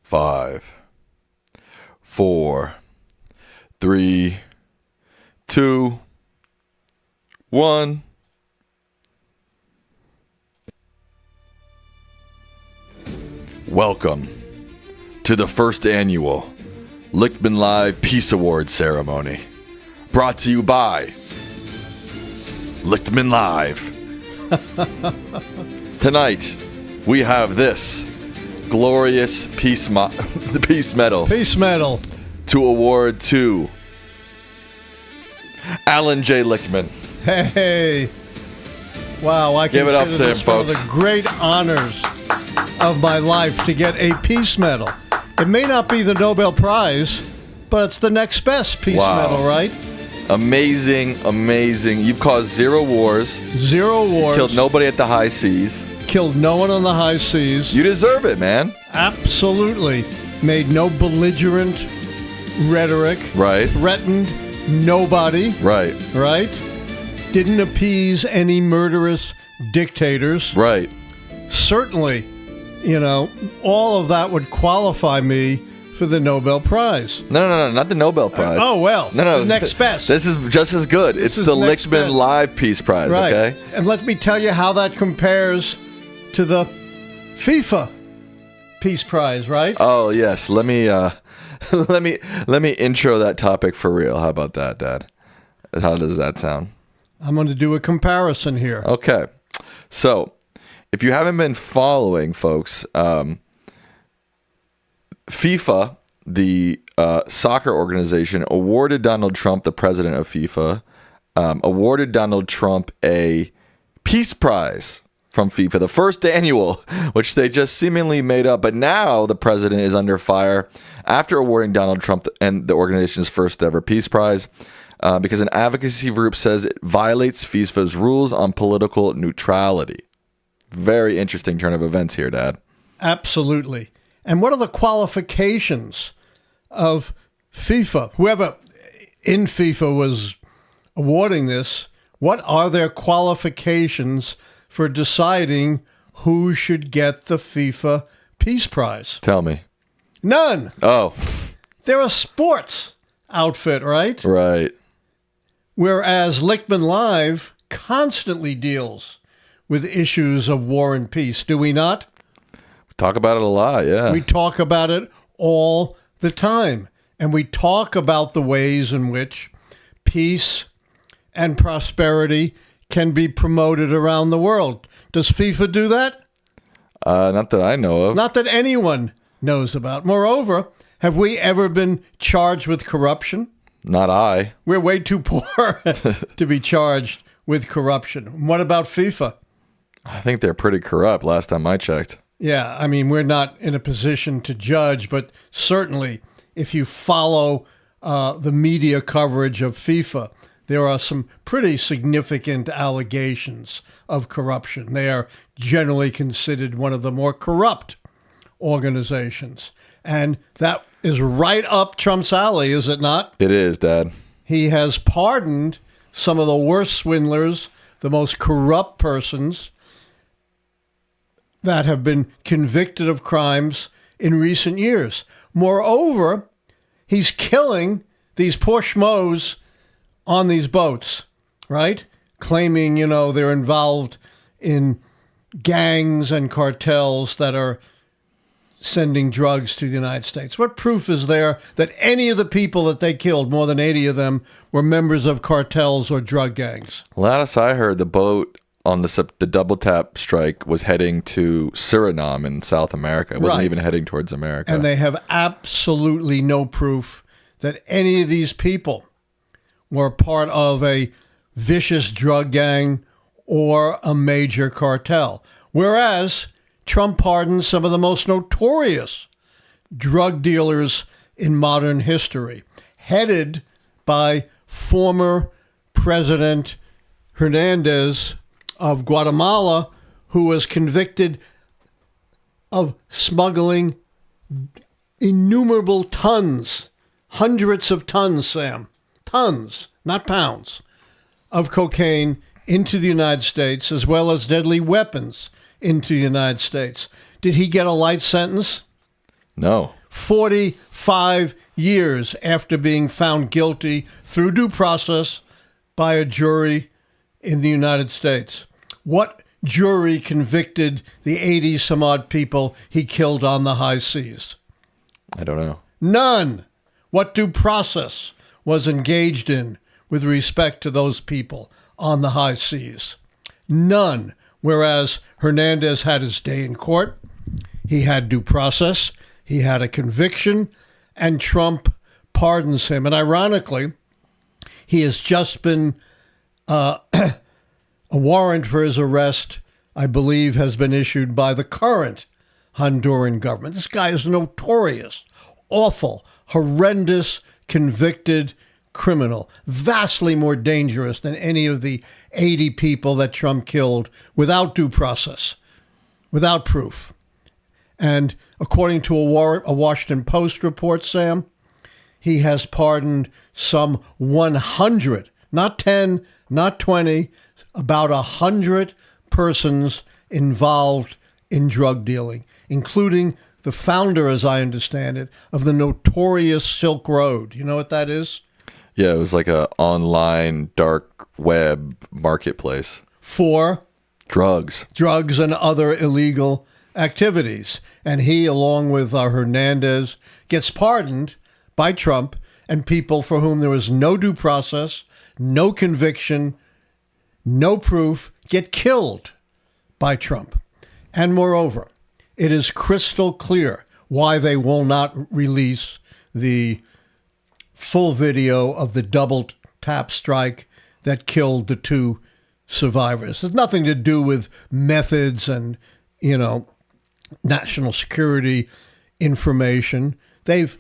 5, 4, 3, 2, 1. Welcome to the first annual Lichtman Live Peace Award ceremony, brought to you by Lichtman Live. Tonight, we have this glorious peace medal. Peace medal. To award to Allan J. Lichtman. Hey. Wow, I Give it up consider to this him, one of folks. the great honors of my life to get a peace medal. It may not be the Nobel Prize, but it's the next best peace medal, right? Amazing, amazing. You've caused 0 wars. 0 wars. Killed nobody at the high seas. Killed no one on the high seas. You deserve it, man. Absolutely. Made no belligerent rhetoric. Right. Threatened nobody. Right. Right? Didn't appease any murderous dictators. Right. Certainly, all of that would qualify me for the Nobel Prize. No, not the Nobel Prize. No. The next best. This is just as good. It's the Lichtman Live Peace Prize, right. Okay? And let me tell you how that compares to the FIFA Peace Prize, right? Oh, yes. Let me let me intro that topic for real. How about that, Dad? How does that sound? I'm going to do a comparison here. Okay. So, if you haven't been following, folks, FIFA, the soccer organization, awarded Donald Trump, the president of FIFA, awarded Donald Trump a peace prize from FIFA, the first annual, which they just seemingly made up. But now the president is under fire after awarding Donald Trump and the organization's first ever peace prize. Because an advocacy group says it violates FIFA's rules on political neutrality. Very interesting turn of events here, Dad. Absolutely. And what are the qualifications of FIFA? Whoever in FIFA was awarding this, what are their qualifications for deciding who should get the FIFA Peace Prize? Tell me. None. Oh. They're a sports outfit, right? Right. Whereas Lichtman Live constantly deals with issues of war and peace, do we not? We talk about it a lot, yeah. We talk about it all the time. And we talk about the ways in which peace and prosperity can be promoted around the world. Does FIFA do that? Not that I know of. Not that anyone knows about. Moreover, have we ever been charged with corruption? Not I. We're way too poor to be charged with corruption. What about FIFA? I think they're pretty corrupt last time I checked. Yeah, I mean, we're not in a position to judge, but certainly if you follow the media coverage of FIFA, there are some pretty significant allegations of corruption. They are generally considered one of the more corrupt organizations. And that is right up Trump's alley, is it not? It is, Dad. He has pardoned some of the worst swindlers, the most corrupt persons that have been convicted of crimes in recent years. Moreover, he's killing these poor schmoes on these boats, right? Claiming, they're involved in gangs and cartels that are sending drugs to the United States. What proof is there that any of the people that they killed, more than 80 of them, were members of cartels or drug gangs? Last I heard, the boat on the double tap strike was heading to Suriname in South America. It wasn't even heading towards America. And they have absolutely no proof that any of these people were part of a vicious drug gang or a major cartel. Whereas Trump pardoned some of the most notorious drug dealers in modern history, headed by former President Hernandez of Guatemala, who was convicted of smuggling innumerable tons, hundreds of tons, Sam, tons, not pounds, of cocaine into the United States, as well as deadly weapons into the United States. Did he get a light sentence? No. 45 years after being found guilty through due process by a jury in the United States. What jury convicted the 80 some odd people he killed on the high seas? I don't know. None. What due process was engaged in with respect to those people on the high seas? None. Whereas Hernandez had his day in court, he had due process, he had a conviction, and Trump pardons him. And ironically, he has just been, a warrant for his arrest, I believe, has been issued by the current Honduran government. This guy is notorious, awful, horrendous, convicted criminal, vastly more dangerous than any of the 80 people that Trump killed without due process, without proof. And according to a Washington Post report, Sam, he has pardoned some 100, not 10, not 20, about 100 persons involved in drug dealing, including the founder, as I understand it, of the notorious Silk Road. You know what that is? Yeah, it was like a online dark web marketplace for drugs and other illegal activities. And he, along with Hernandez, gets pardoned by Trump, and people for whom there was no due process, no conviction, no proof, get killed by Trump. And moreover, it is crystal clear why they will not release the full video of the double tap strike that killed the two survivors. It's nothing to do with methods and, national security information. They've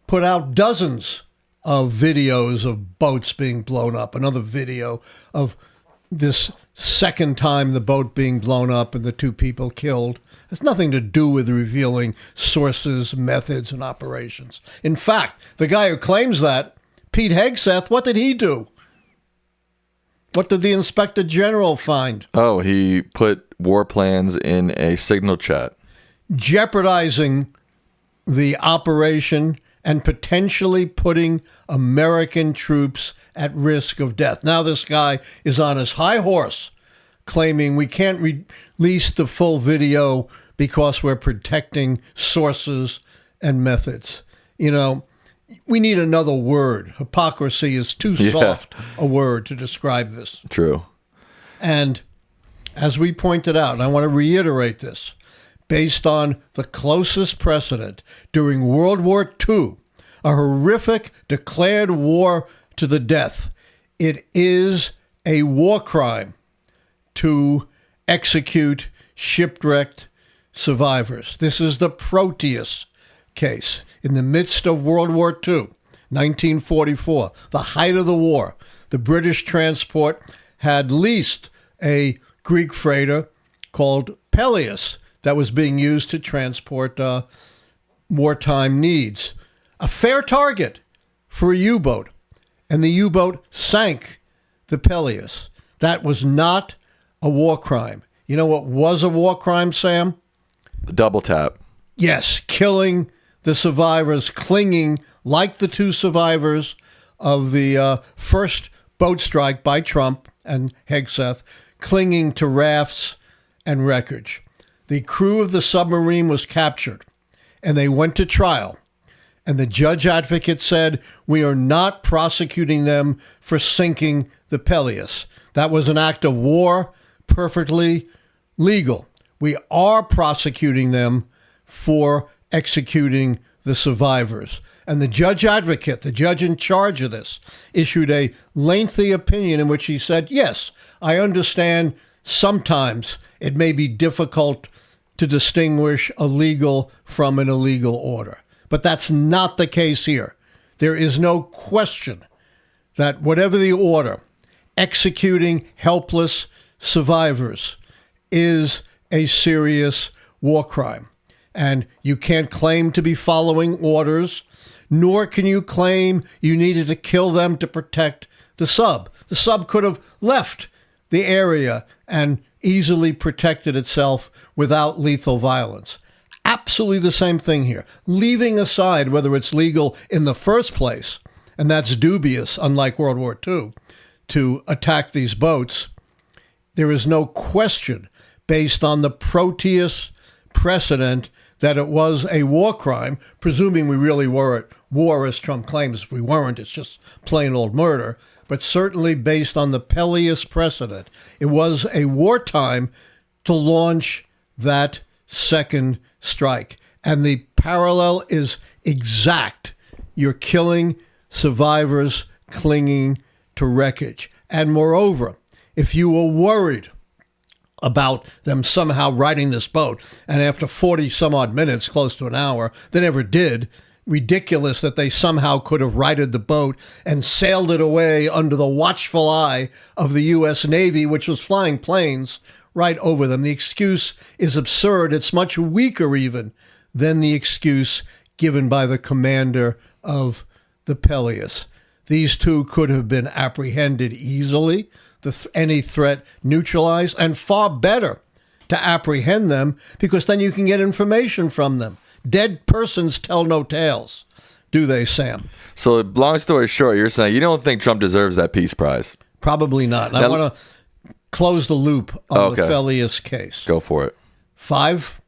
put out dozens of videos of boats being blown up, another video of this second time the boat being blown up and the two people killed. It's nothing to do with revealing sources, methods, and operations. In fact, the guy who claims that, Pete Hegseth, what did he do? What did the Inspector General find? Oh, he put war plans in a signal chat, jeopardizing the operation and potentially putting American troops at risk of death. Now this guy is on his high horse claiming we can't release the full video because we're protecting sources and methods. We need another word. Hypocrisy is too soft a word to describe this. True. And as we pointed out, and I want to reiterate this, based on the closest precedent during World War II, a horrific declared war to the death, it is a war crime to execute shipwrecked survivors. This is the Proteus case. In the midst of World War II, 1944, the height of the war, the British transport had leased a Greek freighter called Peleus that was being used to transport wartime needs. A fair target for a U-boat, and the U-boat sank the Peleus. That was not a war crime. You know what was a war crime, Sam? Double tap. Yes, killing the survivors, clinging like the two survivors of the first boat strike by Trump and Hegseth, clinging to rafts and wreckage. The crew of the submarine was captured, and they went to trial. And the judge advocate said, we are not prosecuting them for sinking the Peleus. That was an act of war, perfectly legal. We are prosecuting them for executing the survivors. And the judge advocate, the judge in charge of this, issued a lengthy opinion in which he said, yes, I understand sometimes it may be difficult to distinguish a legal from an illegal order. But that's not the case here. There is no question that whatever the order, executing helpless survivors is a serious war crime. And you can't claim to be following orders, nor can you claim you needed to kill them to protect the sub. The sub could have left the area and easily protected itself without lethal violence. absolutely the same thing here. Leaving aside whether it's legal in the first place, and that's dubious, unlike World War II, to attack these boats, there is no question, based on the Proteus precedent, that it was a war crime, presuming we really were at war, as Trump claims. If we weren't, it's just plain old murder. But certainly based on the Peleus precedent, it was a wartime to launch that second strike. And the parallel is exact. You're killing survivors clinging to wreckage. And moreover, if you were worried about them somehow riding this boat, and after 40 some odd minutes, close to an hour, they never did, ridiculous that they somehow could have righted the boat and sailed it away under the watchful eye of the U.S. Navy, which was flying planes right over them. The excuse is absurd. It's much weaker even than the excuse given by the commander of the Peleus. These two could have been apprehended easily, any threat neutralized, and far better to apprehend them, because then you can get information from them. Dead persons tell no tales, do they, Sam? So, long story short, you're saying you don't think Trump deserves that Peace Prize? Probably not. And I want to close the loop on the Peleus case. Go for it. 5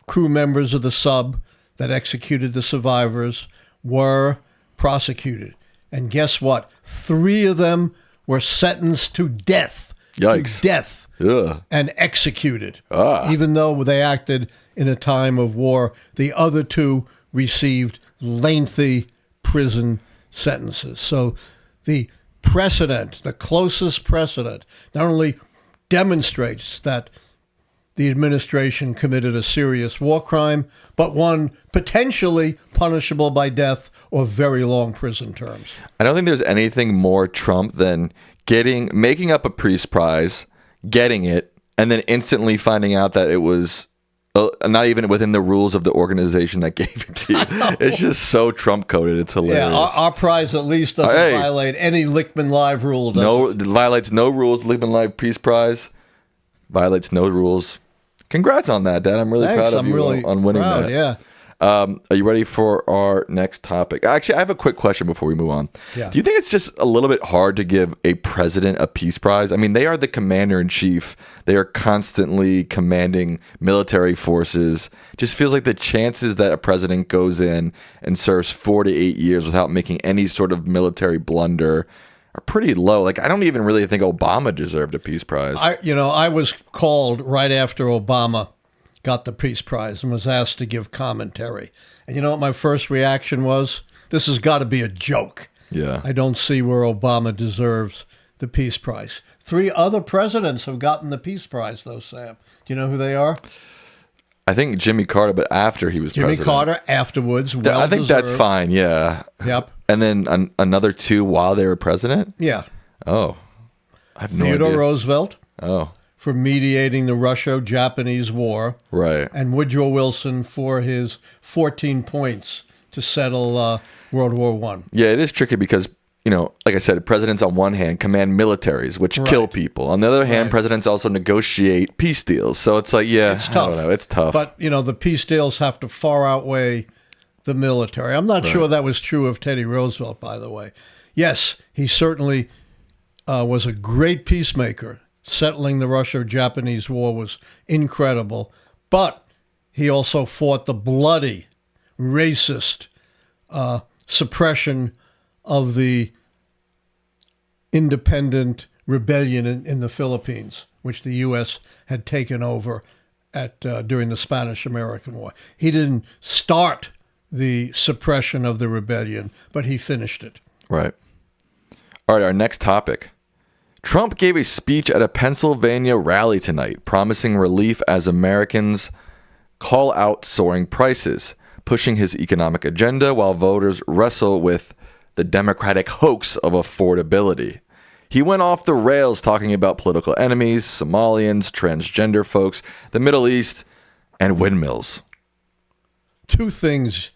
crew members of the sub that executed the survivors were prosecuted. And guess what? 3 of them were sentenced to death. Yikes. To death. Ugh. And executed. Even though they acted in a time of war, the other 2 received lengthy prison sentences. So the precedent, the closest precedent, not only demonstrates that the administration committed a serious war crime, but one potentially punishable by death or very long prison terms. I don't think there's anything more Trump than making up a Peace Prize, getting it, and then instantly finding out that it was not even within the rules of the organization that gave it to you. It's just so Trump coded. It's hilarious. Yeah, our prize at least doesn't violate any Lichtman Live rule. It violates no rules. Lichtman Live Peace Prize violates no rules. Congrats on that, Dad. I'm really proud of you on winning that. Yeah. Are you ready for our next topic? Actually, I have a quick question before we move on. Yeah. Do you think it's just a little bit hard to give a president a peace prize? I mean, they are the commander-in-chief. They are constantly commanding military forces. Just feels like the chances that a president goes in and serves 4 to 8 years without making any sort of military blunder are pretty low. Like, I don't even really think Obama deserved a peace prize. I was called right after Obama got the Peace Prize and was asked to give commentary. And you know what my first reaction was? This has got to be a joke. Yeah. I don't see where Obama deserves the Peace Prize. 3 other presidents have gotten the Peace Prize, though, Sam. Do you know who they are? I think Jimmy Carter, but after he was president. Jimmy Carter afterwards. I think that's fine, yeah. Yep. And then another 2 while they were president? Yeah. Oh. I have no idea. Theodore Roosevelt. Oh. For mediating the Russo-Japanese War. Right. And Woodrow Wilson for his 14 points to settle World War I. Yeah, it is tricky because, like I said, presidents on one hand command militaries, which kill people. On the other hand, presidents also negotiate peace deals. So it's like, it's tough. I don't know, it's tough. But, the peace deals have to far outweigh the military. I'm not sure that was true of Teddy Roosevelt, by the way. Yes, he certainly was a great peacemaker. Settling the Russo-Japanese War was incredible. But he also fought the bloody, racist suppression of the independent rebellion in the Philippines, which the U.S. had taken over during the Spanish-American War. He didn't start the suppression of the rebellion, but he finished it. Right. All right, our next topic. Trump gave a speech at a Pennsylvania rally tonight, promising relief as Americans call out soaring prices, pushing his economic agenda while voters wrestle with the Democratic hoax of affordability. He went off the rails talking about political enemies, Somalians, transgender folks, the Middle East, and windmills. 2 things,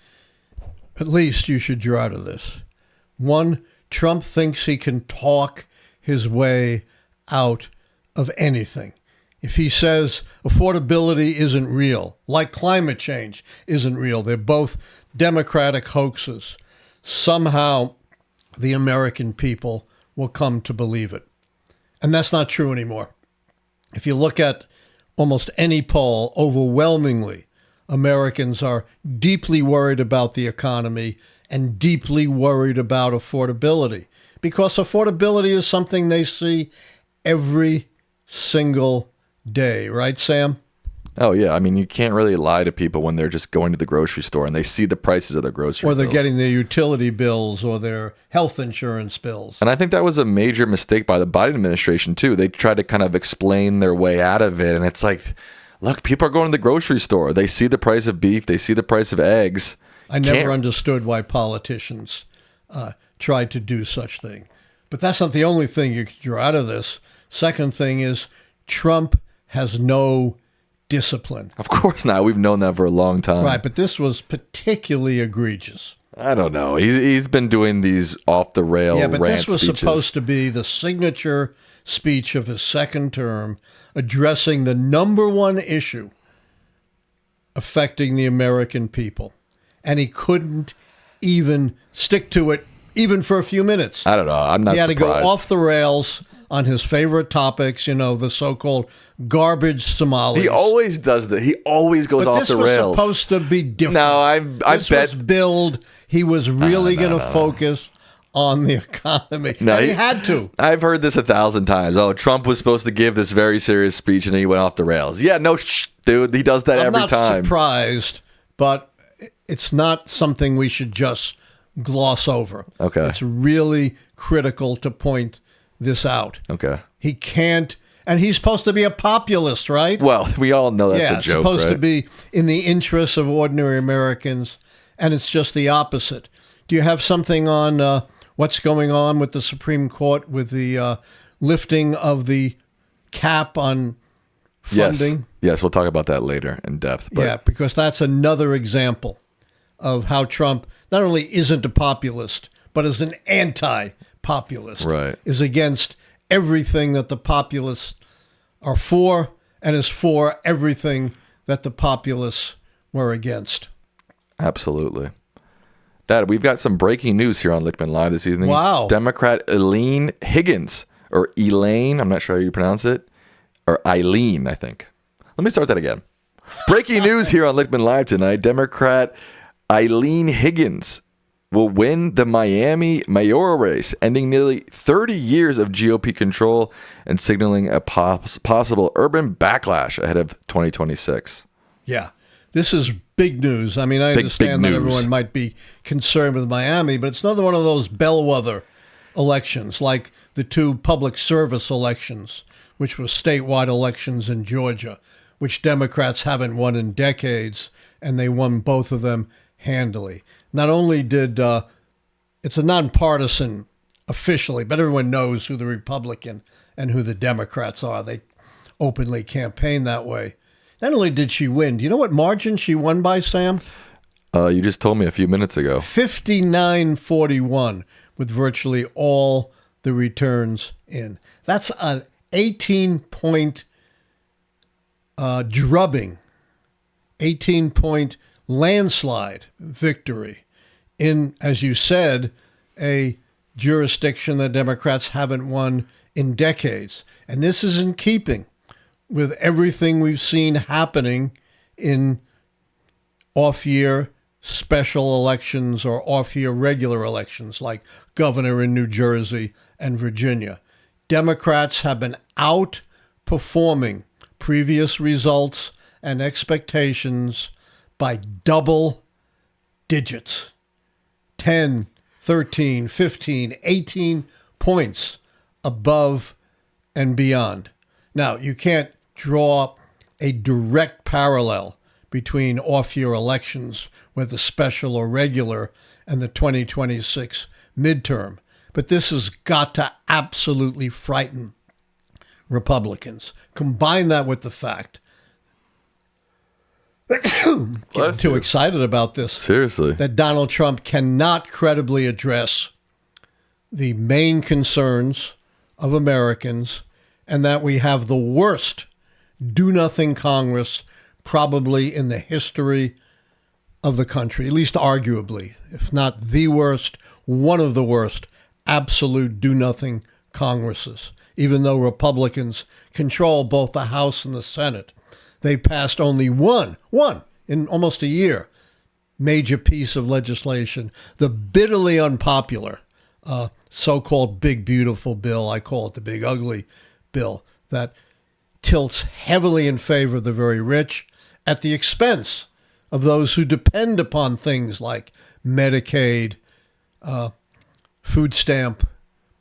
at least, you should draw out of this. 1, Trump thinks he can talk his way out of anything. If he says affordability isn't real, like climate change isn't real, they're both Democratic hoaxes, somehow the American people will come to believe it. And that's not true anymore. If you look at almost any poll, overwhelmingly, Americans are deeply worried about the economy and deeply worried about affordability, because affordability is something they see every single day. Right, Sam? Oh, yeah. I mean, you can't really lie to people when they're just going to the grocery store and they see the prices of their grocery Or they're bills. getting their utility bills or their health insurance bills. And I think that was a major mistake by the Biden administration, too. They tried to kind of explain their way out of it. And it's like, look, people are going to the grocery store. They see the price of beef. They see the price of eggs. I never understood why politicians tried to do such thing. But that's not the only thing you could draw out of this. Second thing is Trump has no discipline. Of course not. We've known that for a long time. Right, but this was particularly egregious. I don't know. He's been doing these off-the-rail rant speeches. Yeah, but this was supposed to be the signature speech of his second term, addressing the number one issue affecting the American people. And he couldn't even stick to it, even for a few minutes. I don't know. I'm not surprised. He had to go off the rails on his favorite topics, the so-called garbage Somalis. He always does that. He always goes off the rails. This was supposed to be different. No, I this bet. was billed. He was really going to focus on the economy. No, and he had to. I've heard this 1,000 times. Oh, Trump was supposed to give this very serious speech and he went off the rails. Yeah, no, dude. He does that every time. I'm not surprised, but it's not something we should just gloss over. Okay. It's really critical to point this out. Okay. He can't, and he's supposed to be a populist, right? Well, we all know that's a joke, it's supposed right? to be in the interests of ordinary Americans, and it's just the opposite. Do you have something on what's going on with the Supreme Court with the lifting of the cap on funding? Yes, we'll talk about that later in depth. But yeah, because that's another example of how Trump not only isn't a populist, but is an anti-populist. Right. Is against everything that the populists are for and is for everything that the populists were against. Absolutely. Dad, we've got some breaking news here on Lichtman Live this evening. Wow. Democrat Elaine Higgins, or Elaine, I'm not sure how you pronounce it, or Eileen, I think. Let me start that again. Breaking news here on Lichtman Live tonight. Democrat Eileen Higgins will win the Miami mayoral race, ending nearly 30 years of GOP control and signaling a possible urban backlash ahead of 2026. Yeah, this is big news. I mean, I understand that everyone might be concerned with Miami, but it's another one of those bellwether elections, like the two public service elections, which were statewide elections in Georgia, which Democrats haven't won in decades, and they won both of them handily. Not only did it's a nonpartisan officially, but everyone knows who the Republican and who the Democrats are. They openly campaign that way. Not only did she win, do you know what margin she won by, Sam? You just told me a few minutes ago. 59-41 with virtually all the returns in. That's an 18-point drubbing, 18-point landslide victory in, as you said, a jurisdiction that Democrats haven't won in decades. And this is in keeping with everything we've seen happening in off-year special elections or off-year regular elections like governor in New Jersey and Virginia. Democrats have been outperforming previous results and expectations by double digits. 10, 13, 15, 18 points above and beyond. Now, you can't draw a direct parallel between off-year elections, whether special or regular, and the 2026 midterm. But this has got to absolutely frighten Republicans. Combine that with the fact getting too excited about this. Seriously. That Donald Trump cannot credibly address the main concerns of Americans, and that we have the worst do-nothing Congress probably in the history of the country, at least arguably, if not the worst, one of the worst absolute do-nothing Congresses. Even though Republicans control both the House and the Senate, they passed only one in almost a year, major piece of legislation, the bitterly unpopular so-called big beautiful bill, I call it the big ugly bill, that tilts heavily in favor of the very rich at the expense of those who depend upon things like Medicaid, food stamp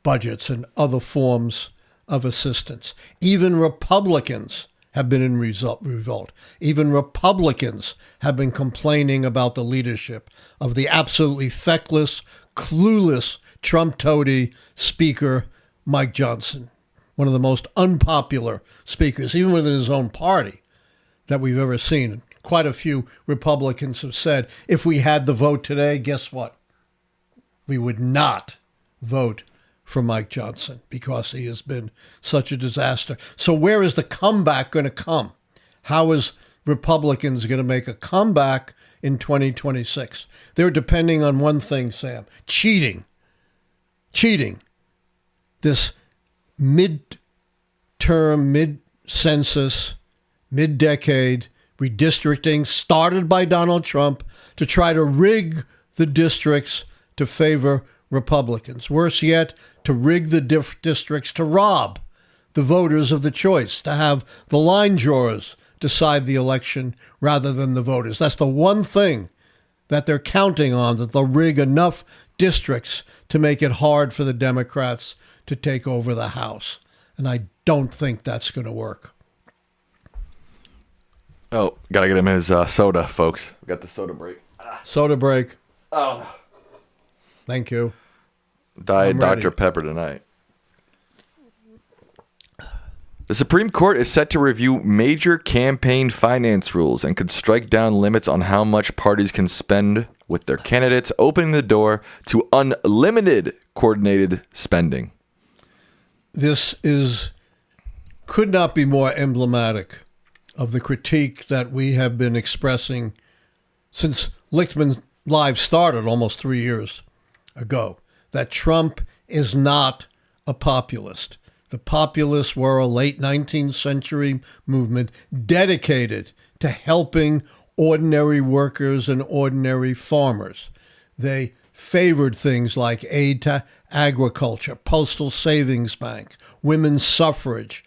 budgets, and other forms of assistance. Even Republicans have been in revolt. Even Republicans have been complaining about the leadership of the absolutely feckless, clueless Trump toady Speaker Mike Johnson, one of the most unpopular speakers, even within his own party, that we've ever seen. Quite a few Republicans have said, if we had the vote today, guess what? We would not vote for Mike Johnson because he has been such a disaster. So where is the comeback going to come? How is Republicans going to make a comeback in 2026? They're depending on one thing, Sam: cheating. This mid-term, mid-census, mid-decade redistricting started by Donald Trump to try to rig the districts to favor Republicans. Worse yet, to rig the districts to rob the voters of the choice, to have the line drawers decide the election rather than the voters. That's the one thing that they're counting on, that they'll rig enough districts to make it hard for the Democrats to take over the House. And I don't think that's going to work. Oh, gotta get him his soda, folks. We got the soda break. Soda break. Oh, no. Thank you. Diet I'm ready. Dr. Pepper tonight. The Supreme Court is set to review major campaign finance rules and could strike down limits on how much parties can spend with their candidates, opening the door to unlimited coordinated spending. This could not be more emblematic of the critique that we have been expressing since Lichtman Live started almost 3 years ago, that Trump is not a populist. The populists were a late 19th century movement dedicated to helping ordinary workers and ordinary farmers. They favored things like aid to agriculture, postal savings bank, women's suffrage,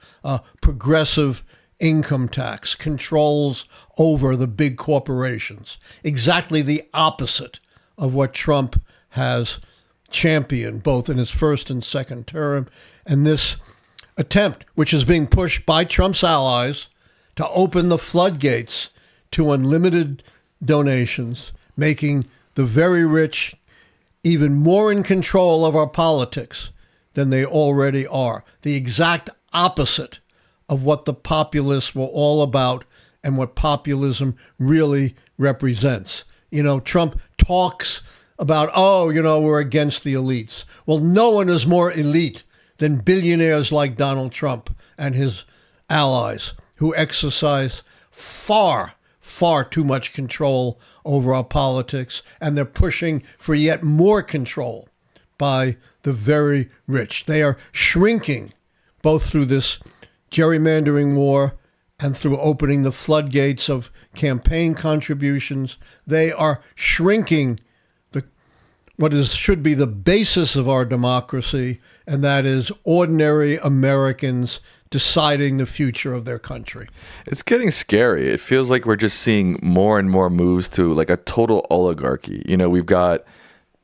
progressive income tax, controls over the big corporations. Exactly the opposite of what Trump has championed both in his first and second term. And this attempt, which is being pushed by Trump's allies to open the floodgates to unlimited donations, making the very rich even more in control of our politics than they already are. The exact opposite of what the populists were all about and what populism really represents. You know, Trump talks about, we're against the elites. Well, no one is more elite than billionaires like Donald Trump and his allies, who exercise far too much control over our politics, and they're pushing for yet more control by the very rich. They are shrinking, both through this gerrymandering war and through opening the floodgates of campaign contributions. They are shrinking should be the basis of our democracy, and that is ordinary Americans deciding the future of their country. It's getting scary. It feels like we're just seeing more and more moves to like a total oligarchy. You know, we've got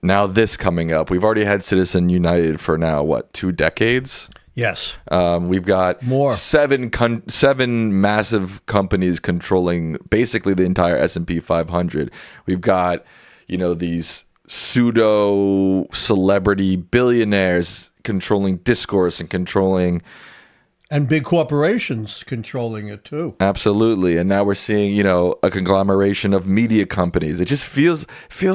now this coming up. We've already had Citizen United for now, 2 decades? Yes. We've got more. seven massive companies controlling basically the entire S&P 500. We've got, these pseudo celebrity billionaires controlling discourse and controlling, and big corporations controlling it too. Absolutely. And now we're seeing, a conglomeration of media companies. It just feels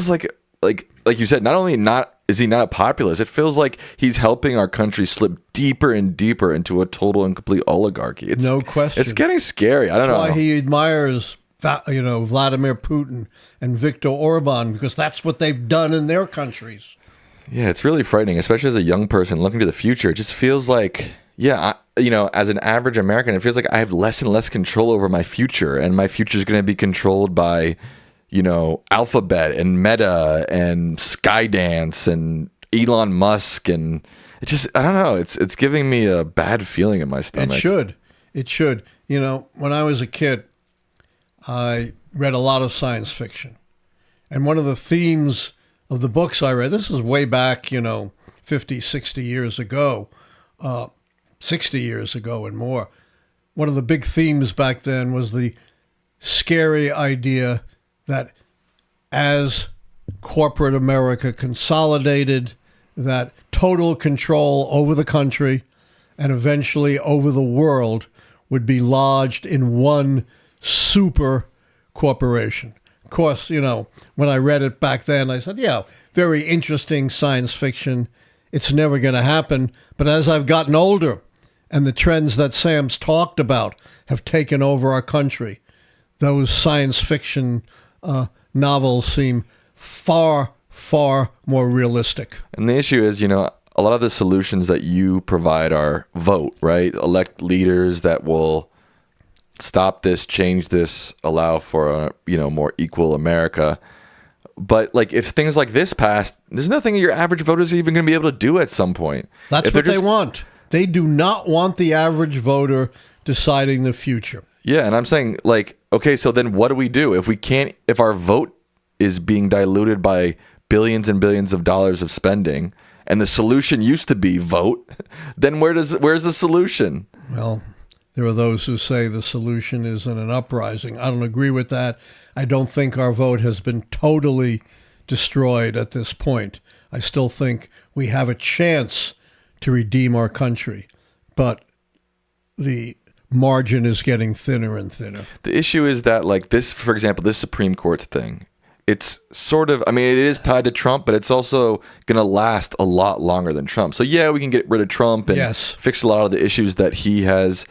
like like you said, not only not is he not a populist, it feels like he's helping our country slip deeper and deeper into a total and complete oligarchy. It's, no question. It's getting scary. I don't know. Why he admires, Vladimir Putin and Viktor Orban, because that's what they've done in their countries. Yeah, it's really frightening, especially as a young person looking to the future. It just feels like, as an average American, it feels like I have less and less control over my future, and my future is going to be controlled by, Alphabet and Meta and Skydance and Elon Musk, and it just, I don't know, it's giving me a bad feeling in my stomach. It should. When I was a kid, I read a lot of science fiction, and one of the themes of the books I read, this is way back, 50, 60 years ago, 60 years ago and more. One of the big themes back then was the scary idea that as corporate America consolidated, that total control over the country and eventually over the world would be lodged in one super corporation. Of course, when I read it back then, I said, yeah, very interesting science fiction. It's never going to happen. But as I've gotten older and the trends that Sam's talked about have taken over our country, those science fiction novels seem far, far more realistic. And the issue is, a lot of the solutions that you provide are vote, right? Elect leaders that will stop this, change this, allow for a more equal America. But if things like this pass, there's nothing your average voters are even going to be able to do at some point. That's what they want. They do not want the average voter deciding the future. Yeah, and I'm saying, okay, so then what do we do if our vote is being diluted by billions and billions of dollars of spending, and the solution used to be vote, then where's the solution? Well, there are those who say the solution is in an uprising. I don't agree with that. I don't think our vote has been totally destroyed at this point. I still think we have a chance to redeem our country, but the margin is getting thinner and thinner. The issue is that, this, for example, this Supreme Court thing, it's sort of, it is tied to Trump, but it's also going to last a lot longer than Trump. So yeah, we can get rid of Trump and fix a lot of the issues that he has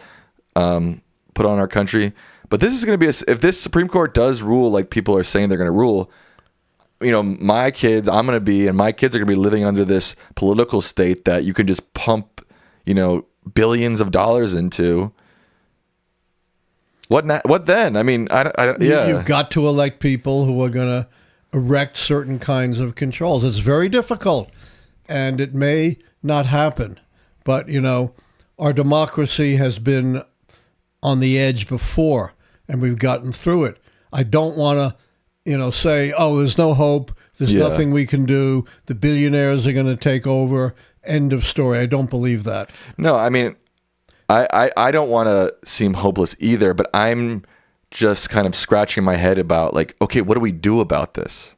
put on our country. But this is going to be, if this Supreme Court does rule like people are saying they're going to rule, my kids, and my kids are going to be living under this political state that you can just pump, billions of dollars into. What then? You've got to elect people who are going to erect certain kinds of controls. It's very difficult, and it may not happen. But, our democracy has been on the edge before, and we've gotten through it. I don't want to, say, oh, there's no hope. There's nothing we can do. The billionaires are going to take over. End of story. I don't believe that. No, I don't want to seem hopeless either, but I'm just kind of scratching my head about okay, what do we do about this?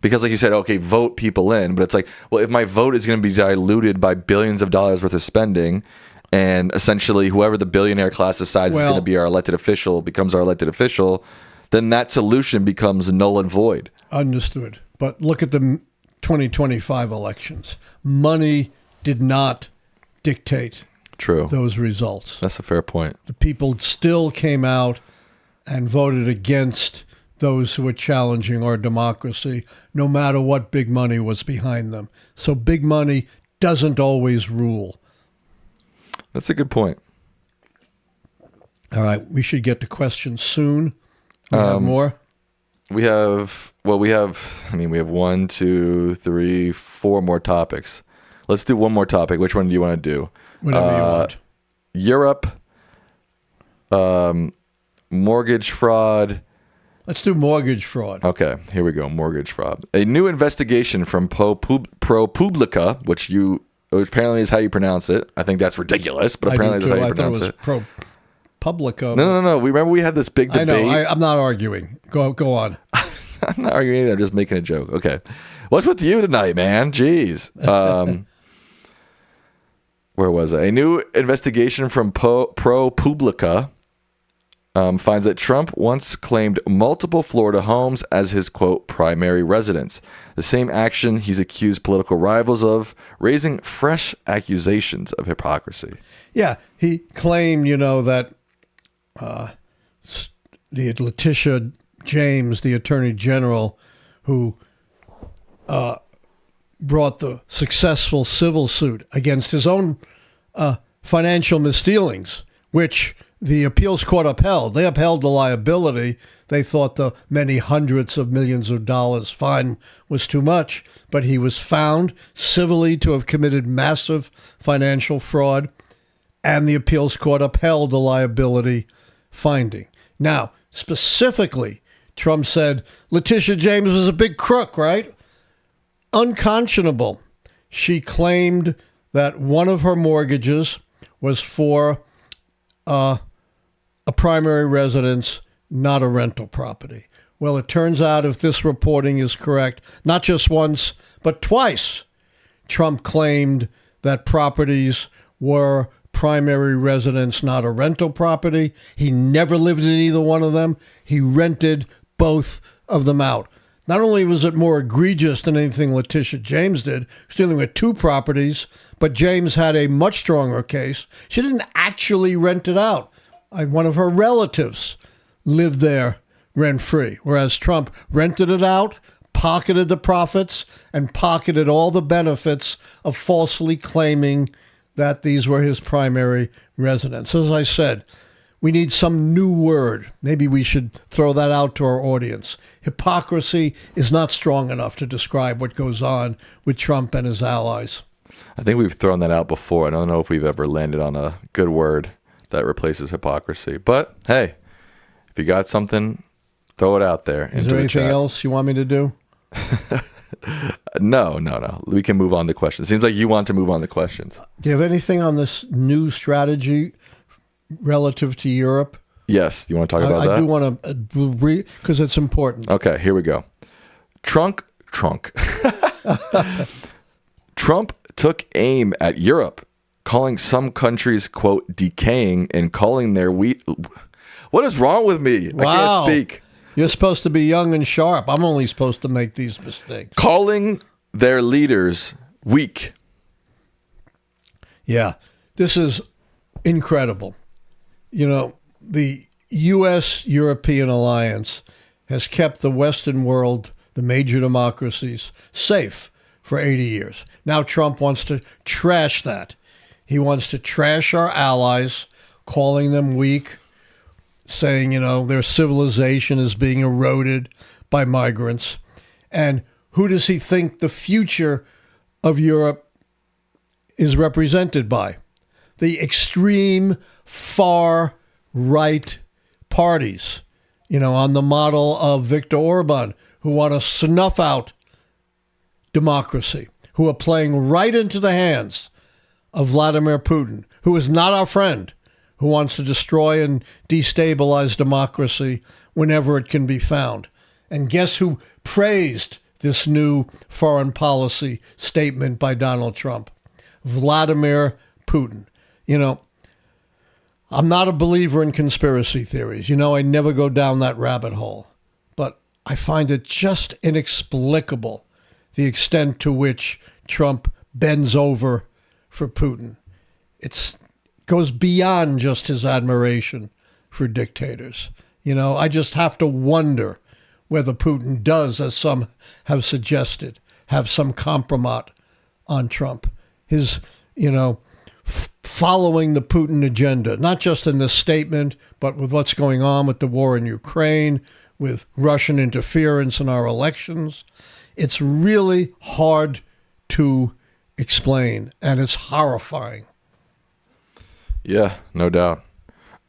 Because like you said, okay, vote people in, but it's well, if my vote is going to be diluted by billions of dollars worth of spending, and essentially whoever the billionaire class decides is going to be our elected official becomes our elected official, then that solution becomes null and void. Understood. But look at the 2025 elections. Money did not dictate those results. That's a fair point. The people still came out and voted against those who were challenging our democracy, no matter what big money was behind them. So big money doesn't always rule. That's a good point. All right, we should get to questions soon. We have more? We have 1, 2, 3, 4 more topics. Let's do one more topic. Which one do you want to do? Whatever you want. Europe, mortgage fraud. Let's do mortgage fraud. Okay, here we go. Mortgage fraud. A new investigation from ProPublica, which apparently is how you pronounce it. I think that's ridiculous, but apparently that's how you pronounce it. ProPublica. No. We had this big debate. I know. I'm not arguing. Go on. I'm not arguing. I'm just making a joke. Okay. What's with you tonight, man? Jeez. Where was I? A new investigation from ProPublica finds that Trump once claimed multiple Florida homes as his, quote, primary residence. The same action he's accused political rivals of, raising fresh accusations of hypocrisy. Yeah, he claimed, that the Letitia James, the Attorney General, who brought the successful civil suit against his own financial misdealings, which the appeals court upheld. They upheld the liability. They thought the many hundreds of millions of dollars fine was too much, but he was found civilly to have committed massive financial fraud, and the appeals court upheld the liability finding. Now, specifically, Trump said Letitia James was a big crook, right? Unconscionable. She claimed that one of her mortgages was for a primary residence, not a rental property. Well, it turns out, if this reporting is correct, not just once, but twice, Trump claimed that properties were primary residence, not a rental property. He never lived in either one of them. He rented both of them out. Not only was it more egregious than anything Letitia James did, stealing with two properties, but James had a much stronger case. She didn't actually rent it out. One of her relatives lived there rent-free, whereas Trump rented it out, pocketed the profits, and pocketed all the benefits of falsely claiming that these were his primary residence. As I said, we need some new word. Maybe we should throw that out to our audience. Hypocrisy is not strong enough to describe what goes on with Trump and his allies. I think we've thrown that out before. I don't know if we've ever landed on a good word that replaces hypocrisy. But hey, if you got something, throw it out there. Is there anything else you want me to do? No. We can move on to questions. Seems like you want to move on to questions. Do you have anything on this new strategy relative to Europe? Yes. Do you want to talk about that? I do want to, because it's important. Okay, here we go. Trump took aim at Europe, calling some countries, quote, decaying, and calling their wheat. What is wrong with me? Wow. I can't speak. You're supposed to be young and sharp. I'm only supposed to make these mistakes. Calling their leaders weak. Yeah, this is incredible. The U.S.-European alliance has kept the Western world, the major democracies, safe for 80 years. Now Trump wants to trash that. He wants to trash our allies, calling them weak, saying, their civilization is being eroded by migrants. And who does he think the future of Europe is represented by? The extreme far right parties, on the model of Viktor Orban, who want to snuff out democracy, who are playing right into the hands of Vladimir Putin, who is not our friend, who wants to destroy and destabilize democracy whenever it can be found. And guess who praised this new foreign policy statement by Donald Trump? Vladimir Putin. I'm not a believer in conspiracy theories. I never go down that rabbit hole. But I find it just inexplicable the extent to which Trump bends over for Putin. It goes beyond just his admiration for dictators. I just have to wonder whether Putin does, as some have suggested, have some compromise on Trump. His, following the Putin agenda, not just in this statement, but with what's going on with the war in Ukraine, with Russian interference in our elections. It's really hard to explain, and it's horrifying. Yeah, no doubt.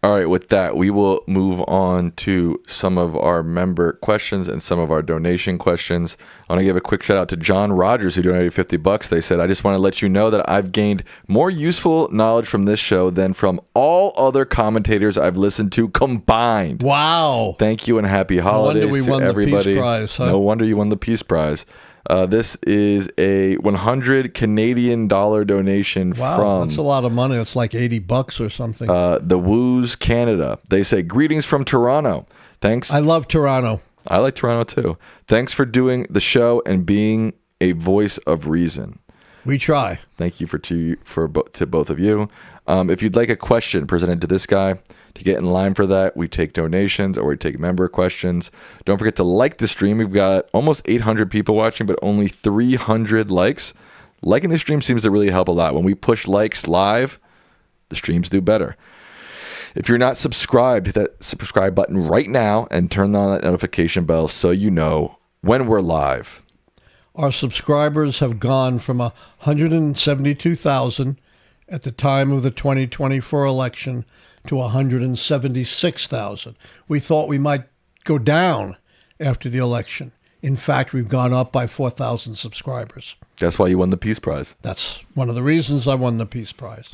All right, with that, we will move on to some of our member questions and some of our donation questions. I want to give a quick shout out to John Rogers, who donated $50. They said, I just want to let you know that I've gained more useful knowledge from this show than from all other commentators I've listened to combined. Wow. Thank you and happy holidays to everybody. The Peace Prize, huh? No wonder you won the Peace Prize. This is a 100 Canadian dollar donation Wow, from that's a lot of money. It's like $80 or something. the Woos Canada. They say, greetings from Toronto. Thanks. I love Toronto. I like Toronto too. Thanks for doing the show and being a voice of reason. We try. Thank you to both of you. If you'd like a question presented to this guy, to get in line for that, we take donations or we take member questions. Don't forget to like the stream. We've got almost 800 people watching, but only 300 likes. Liking the stream seems to really help a lot. When we push likes live, the streams do better. If you're not subscribed, hit that subscribe button right now and turn on that notification bell so you know when we're live. Our subscribers have gone from 172,000 at the time of the 2024 election to 176,000. We thought we might go down after the election. In fact, we've gone up by 4,000 subscribers. That's why you won the Peace Prize. That's one of the reasons I won the Peace Prize.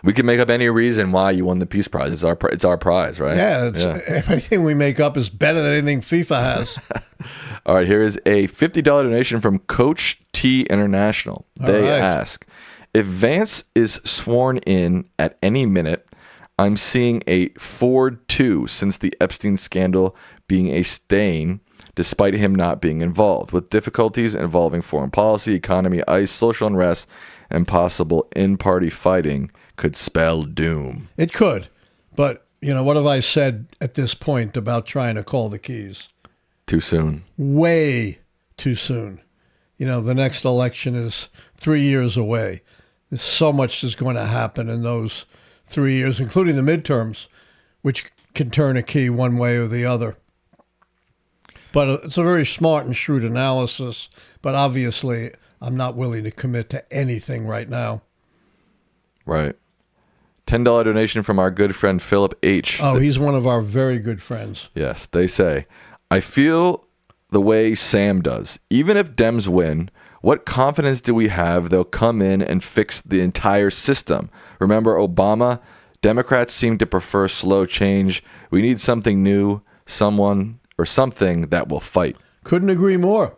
We can make up any reason why you won the Peace Prize. It's our prize, right? Yeah, everything we make up is better than anything FIFA has. All right, here is a $50 donation from Coach T International. They ask, if Vance is sworn in at any minute, I'm seeing a Ford 2 since the Epstein scandal being a stain, despite him not being involved, with difficulties involving foreign policy, economy, ICE, social unrest, and possible in-party fighting could spell doom. It could. But, what have I said at this point about trying to call the keys? Too soon. Way too soon. The next election is 3 years away. There's so much is going to happen in those 3 years, including the midterms, which can turn a key one way or the other. But it's a very smart and shrewd analysis. But obviously, I'm not willing to commit to anything right now. Right. $10 donation from our good friend Philip H. Oh, he's one of our very good friends. Yes, they say, I feel the way Sam does. Even if Dems win, what confidence do we have they'll come in and fix the entire system? Remember Obama? Democrats seem to prefer slow change. We need something new, someone or something that will fight. Couldn't agree more.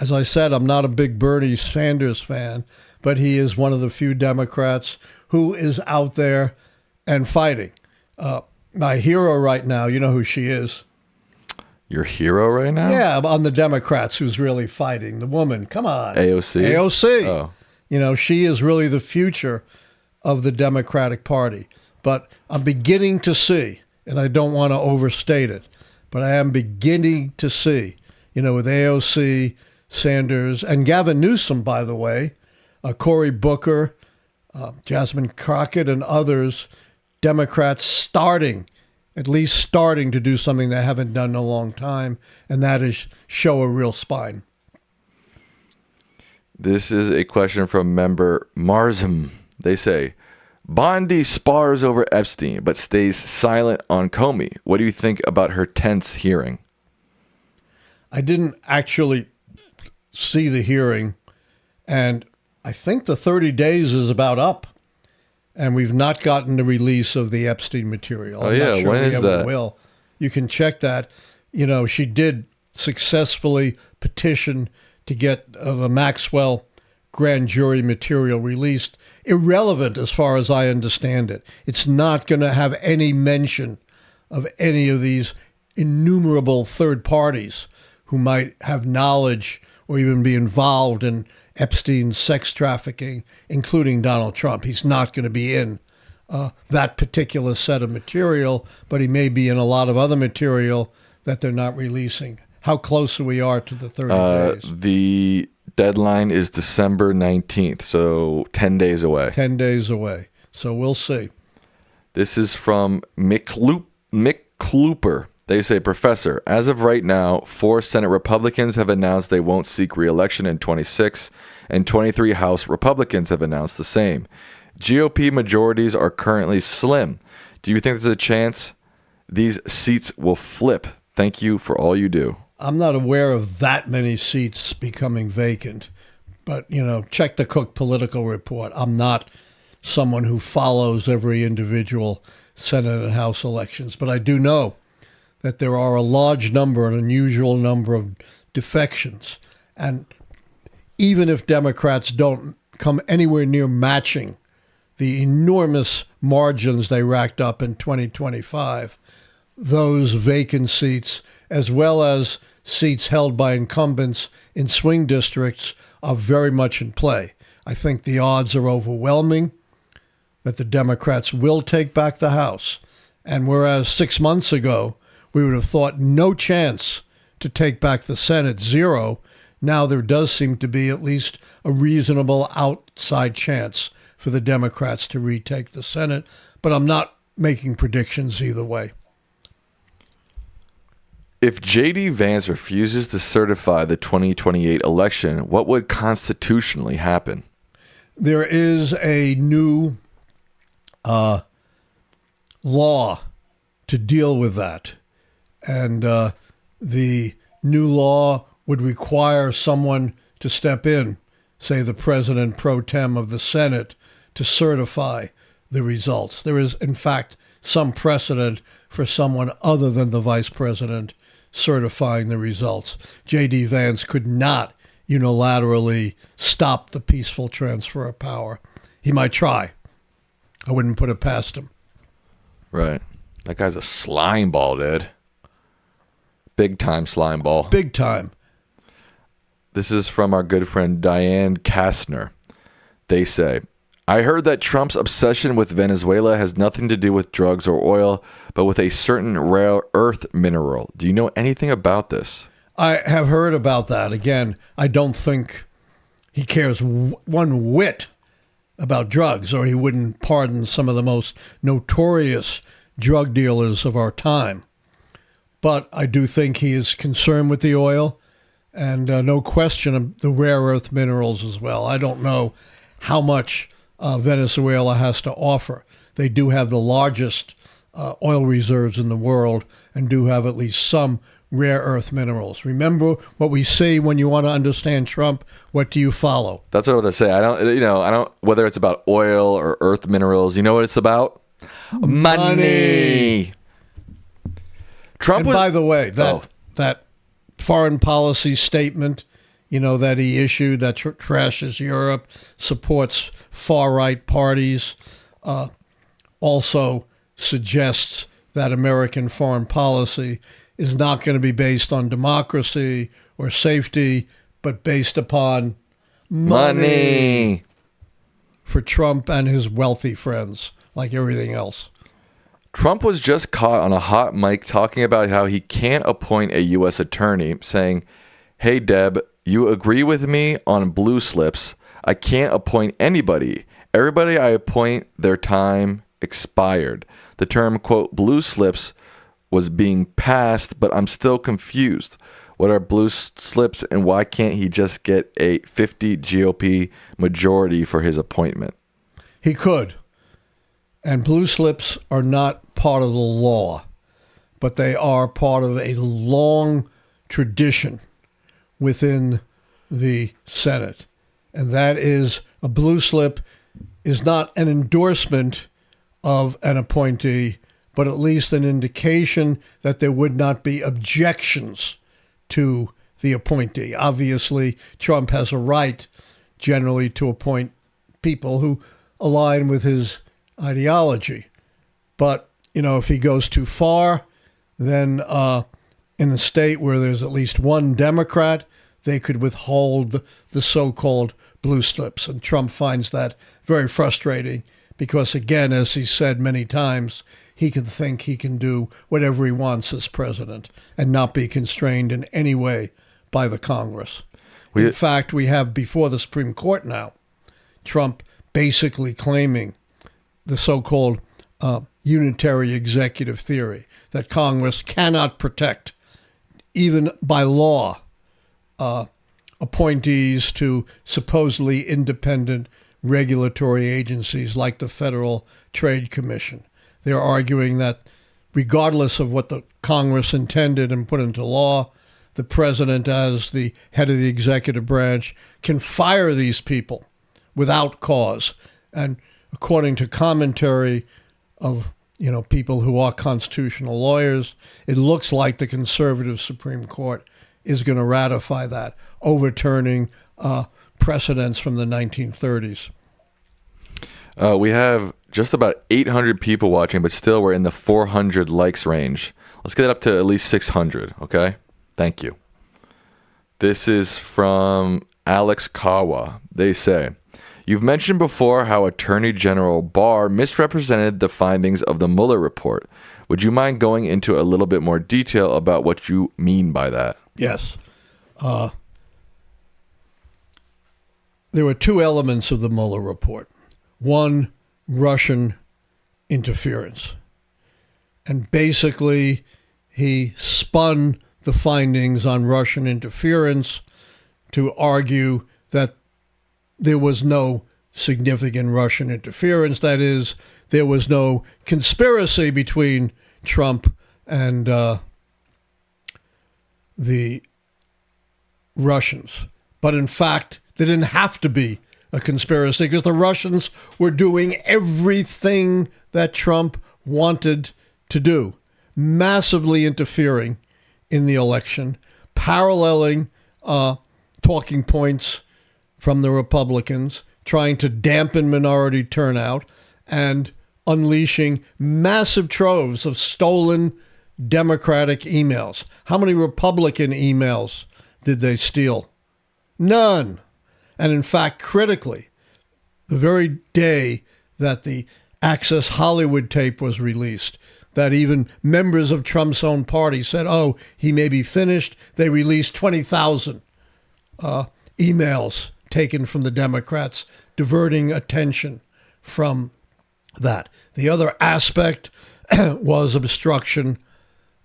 As I said, I'm not a big Bernie Sanders fan, but he is one of the few Democrats who is out there and fighting. My hero right now, you know who she is? Your hero right now? Yeah, on the Democrats who's really fighting. The woman, come on. AOC? AOC. Oh. She is really the future of the Democratic Party. But I'm beginning to see, and I don't want to overstate it, but I am beginning to see, with AOC, Sanders, and Gavin Newsom, by the way, Cory Booker, Jasmine Crockett, and others, Democrats starting to do something they haven't done in a long time, and that is show a real spine. This is a question from member Marzum. They say, Bondi spars over Epstein, but stays silent on Comey. What do you think about her tense hearing? I didn't actually see the hearing, and I think the 30 days is about up, and we've not gotten the release of the Epstein material. Oh, yeah. When is that? Will. You can check that. She did successfully petition to get the Maxwell grand jury material released. Irrelevant as far as I understand it. It's not going to have any mention of any of these innumerable third parties who might have knowledge or even be involved in Epstein's sex trafficking, including Donald Trump. He's not going to be in that particular set of material, but he may be in a lot of other material that they're not releasing. How close we are to the 30 days? The deadline is December 19th, so 10 days away. 10 days away. So we'll see. This is from Mick Klooper. They say, Professor, as of right now, 4 Senate Republicans have announced they won't seek re-election in 26, and 23 House Republicans have announced the same. GOP majorities are currently slim. Do you think there's a chance these seats will flip? Thank you for all you do. I'm not aware of that many seats becoming vacant, but, check the Cook Political Report. I'm not someone who follows every individual Senate and House elections, but I do know that there are a large number, an unusual number of defections. And even if Democrats don't come anywhere near matching the enormous margins they racked up in 2025, those vacant seats, as well as seats held by incumbents in swing districts, are very much in play. I think the odds are overwhelming that the Democrats will take back the House. And whereas 6 months ago, we would have thought no chance to take back the Senate, zero, now there does seem to be at least a reasonable outside chance for the Democrats to retake the Senate. But I'm not making predictions either way. If J.D. Vance refuses to certify the 2028 election, what would constitutionally happen? There is a new law to deal with that. And the new law would require someone to step in, say the president pro tem of the Senate, to certify the results. There is, in fact, some precedent for someone other than the vice president certifying the results. J.D. Vance could not unilaterally stop the peaceful transfer of power. He might try. I wouldn't put it past him. Right. That guy's a slime ball, dude. Big time slime ball. Big time. This is from our good friend Diane Kastner. They say, I heard that Trump's obsession with Venezuela has nothing to do with drugs or oil, but with a certain rare earth mineral. Do you know anything about this? I have heard about that. Again, I don't think he cares one whit about drugs, or he wouldn't pardon some of the most notorious drug dealers of our time. But I do think he is concerned with the oil, and no question of the rare earth minerals as well. I don't know how much Venezuela has to offer. They do have the largest oil reserves in the world and do have at least some rare earth minerals. Remember what we say when you want to understand Trump. What do you follow? That's what I was going to say. I don't, whether it's about oil or earth minerals, you know what it's about? Money. Trump and by the way, that foreign policy statement, that he issued that trashes Europe, supports far-right parties, also suggests that American foreign policy is not going to be based on democracy or safety, but based upon money for Trump and his wealthy friends, like everything else. Trump was just caught on a hot mic talking about how he can't appoint a U.S. attorney, saying, hey, Deb, you agree with me on blue slips. I can't appoint anybody. Everybody I appoint, their time expired. The term, quote, blue slips was being passed, but I'm still confused. What are blue slips and why can't he just get a 50 GOP majority for his appointment? He could. And blue slips are not part of the law, but they are part of a long tradition within the Senate. And that is, a blue slip is not an endorsement of an appointee, but at least an indication that there would not be objections to the appointee. Obviously, Trump has a right generally to appoint people who align with his ideology. But, if he goes too far, then in a state where there's at least one Democrat, they could withhold the so-called blue slips. And Trump finds that very frustrating because, again, as he said many times, he can think he can do whatever he wants as president and not be constrained in any way by the Congress. In fact, we have before the Supreme Court now, Trump basically claiming the so-called unitary executive theory that Congress cannot protect, even by law, appointees to supposedly independent regulatory agencies like the Federal Trade Commission. They're arguing that regardless of what the Congress intended and put into law, the president, as the head of the executive branch, can fire these people without cause. And according to commentary of people who are constitutional lawyers, it looks like the conservative Supreme Court is going to ratify that, overturning precedents from the 1930s. We have just about 800 people watching, but still we're in the 400 likes range. Let's get it up to at least 600, okay? Thank you. This is from Alex Kawa. They say, you've mentioned before how Attorney General Barr misrepresented the findings of the Mueller report. Would you mind going into a little bit more detail about what you mean by that? Yes. There were two elements of the Mueller report. One, Russian interference. And basically, he spun the findings on Russian interference to argue that there was no significant Russian interference. That is, there was no conspiracy between Trump and the Russians. But in fact, there didn't have to be a conspiracy because the Russians were doing everything that Trump wanted to do, massively interfering in the election, paralleling talking points from the Republicans, trying to dampen minority turnout, and unleashing massive troves of stolen Democratic emails. How many Republican emails did they steal? None. And in fact, critically, the very day that the Access Hollywood tape was released, that even members of Trump's own party said, oh, he may be finished, they released 20,000 emails taken from the Democrats, diverting attention from that. The other aspect was obstruction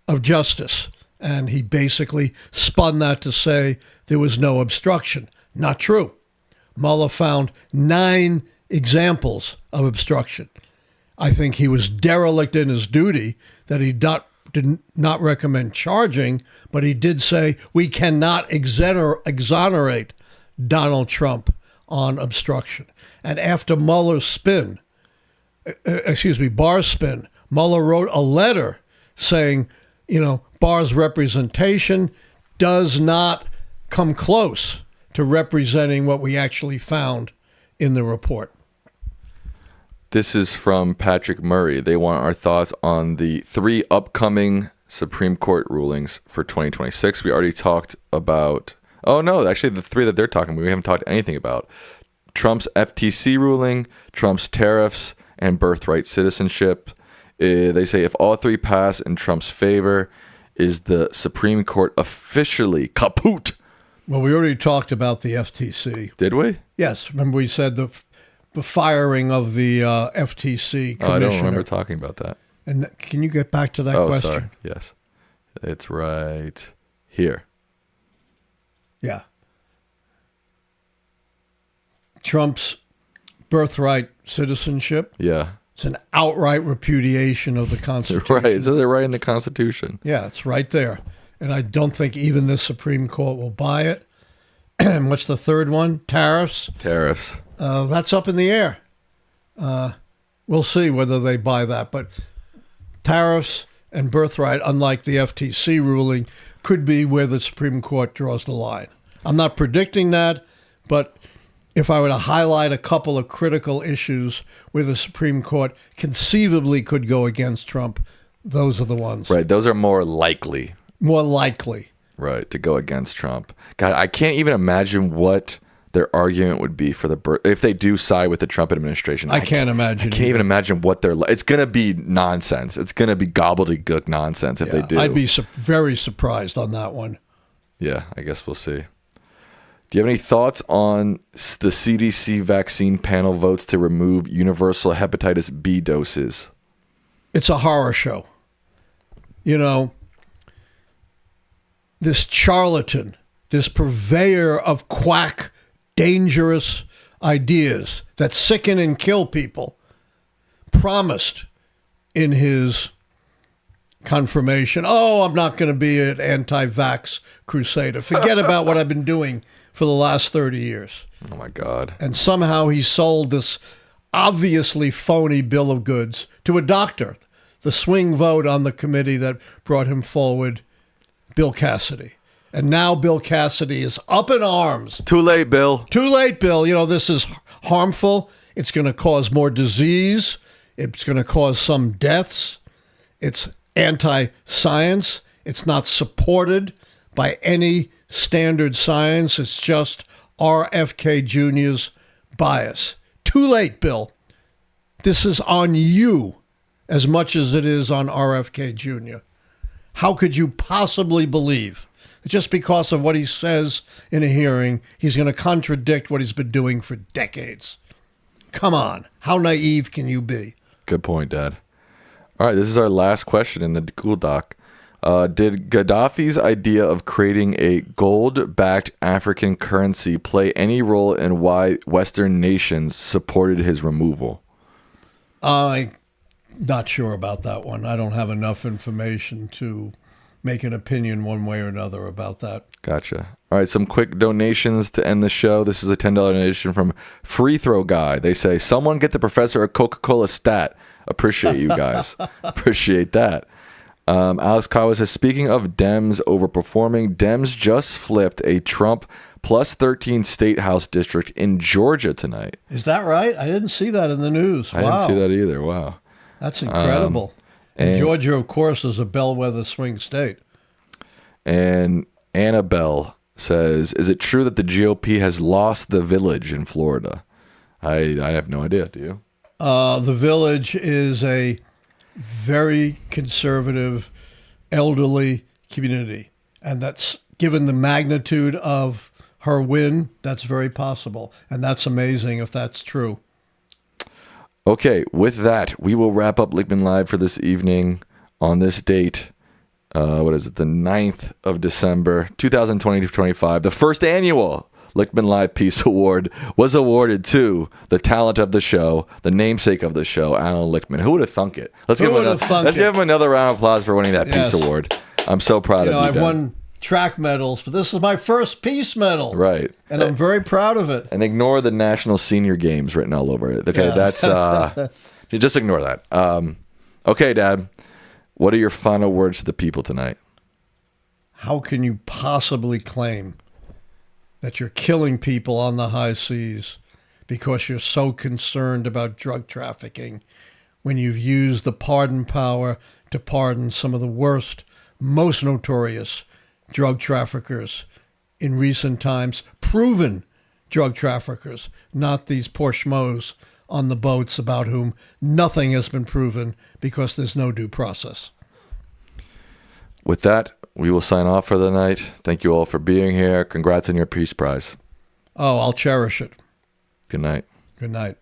of justice. And he basically spun that to say there was no obstruction. Not true. Mueller found 9 examples of obstruction. I think he was derelict in his duty that he did not recommend charging, but he did say we cannot exonerate Donald Trump on obstruction. And after Barr's spin, Mueller wrote a letter saying, Barr's representation does not come close to representing what we actually found in the report. This is from Patrick Murray. They want our thoughts on the 3 upcoming Supreme Court rulings for 2026. We already talked about, actually the 3 that they're talking about, we haven't talked anything about. Trump's FTC ruling, Trump's tariffs, and birthright citizenship. They say if all 3 pass in Trump's favor, is the Supreme Court officially kaput? Well, we already talked about the FTC. Did we? Yes. Remember we said the firing of the FTC commissioner. I don't remember talking about that. And can you get back to that question? Oh, sorry. Yes. It's right here. Yeah. Trump's birthright citizenship. Yeah. It's an outright repudiation of the Constitution. Right. It says it right in the Constitution. Yeah, it's right there. And I don't think even the Supreme Court will buy it. And what's the third one? Tariffs. Tariffs. That's up in the air. We'll see whether they buy that. But tariffs and birthright, unlike the FTC ruling, could be where the Supreme Court draws the line. I'm not predicting that, but if I were to highlight a couple of critical issues where the Supreme Court conceivably could go against Trump, those are the ones. Right. Those are more likely. More likely. Right. To go against Trump. God, I can't even imagine what their argument would be for if they do side with the Trump administration. I can't imagine. I can't even imagine what it's going to be nonsense. It's going to be gobbledygook nonsense if they do. I'd be very surprised on that one. Yeah, I guess we'll see. Do you have any thoughts on the CDC vaccine panel votes to remove universal hepatitis B doses? It's a horror show. This charlatan, this purveyor of quack, dangerous ideas that sicken and kill people, promised in his confirmation, I'm not going to be an anti-vax crusader. Forget about what I've been doing for the last 30 years. Oh, my God. And somehow he sold this obviously phony bill of goods to a doctor, the swing vote on the committee that brought him forward, Bill Cassidy. And now Bill Cassidy is up in arms. Too late, Bill. Too late, Bill. You know, this is harmful. It's going to cause more disease. It's going to cause some deaths. It's anti-science. It's not supported by any standard science. It's just RFK Jr.'s bias. Too late, Bill. This is on you as much as it is on RFK Jr. How could you possibly believe that just because of what he says in a hearing, he's going to contradict what he's been doing for decades? Come on. How naive can you be? Good point, Dad. All right, this is our last question in the Google Doc. Did Gaddafi's idea of creating a gold-backed African currency play any role in why Western nations supported his removal? I'm not sure about that one. I don't have enough information to make an opinion one way or another about that. Gotcha. All right, some quick donations to end the show. This is a $10 donation from Free Throw Guy. They say, someone get the professor a Coca-Cola stat. Appreciate you guys. Appreciate that. Alex Kawa says, speaking of Dems overperforming, Dems just flipped a Trump plus 13 state house district in Georgia tonight. Is that right? I didn't see that in the news. I didn't see that either. Wow. That's incredible. And Georgia, of course, is a bellwether swing state. And Annabelle says, is it true that the GOP has lost the Village in Florida? I have no idea. Do you? The Village is a very conservative, elderly community. And that's, given the magnitude of her win, that's very possible. And that's amazing if that's true. Okay, with that, we will wrap up Lichtman Live for this evening on this date. What is it? The 9th of December, 2020-25. The first annual Lichtman Live Peace Award was awarded to the talent of the show, the namesake of the show, Allan Lichtman. Who would have thunk it? Let's give him another round of applause for winning that Peace Award. I'm so proud of you. I've won track medals, but this is my first peace medal. Right. And I'm very proud of it. And ignore the National Senior Games written all over it. Okay, that's you just ignore that. Okay, Dad. What are your final words to the people tonight? How can you possibly claim that you're killing people on the high seas because you're so concerned about drug trafficking when you've used the pardon power to pardon some of the worst, most notorious drug traffickers in recent times, proven drug traffickers, not these poor schmoes on the boats about whom nothing has been proven because there's no due process. With that, we will sign off for the night. Thank you all for being here. Congrats on your Peace Prize. Oh, I'll cherish it. Good night. Good night.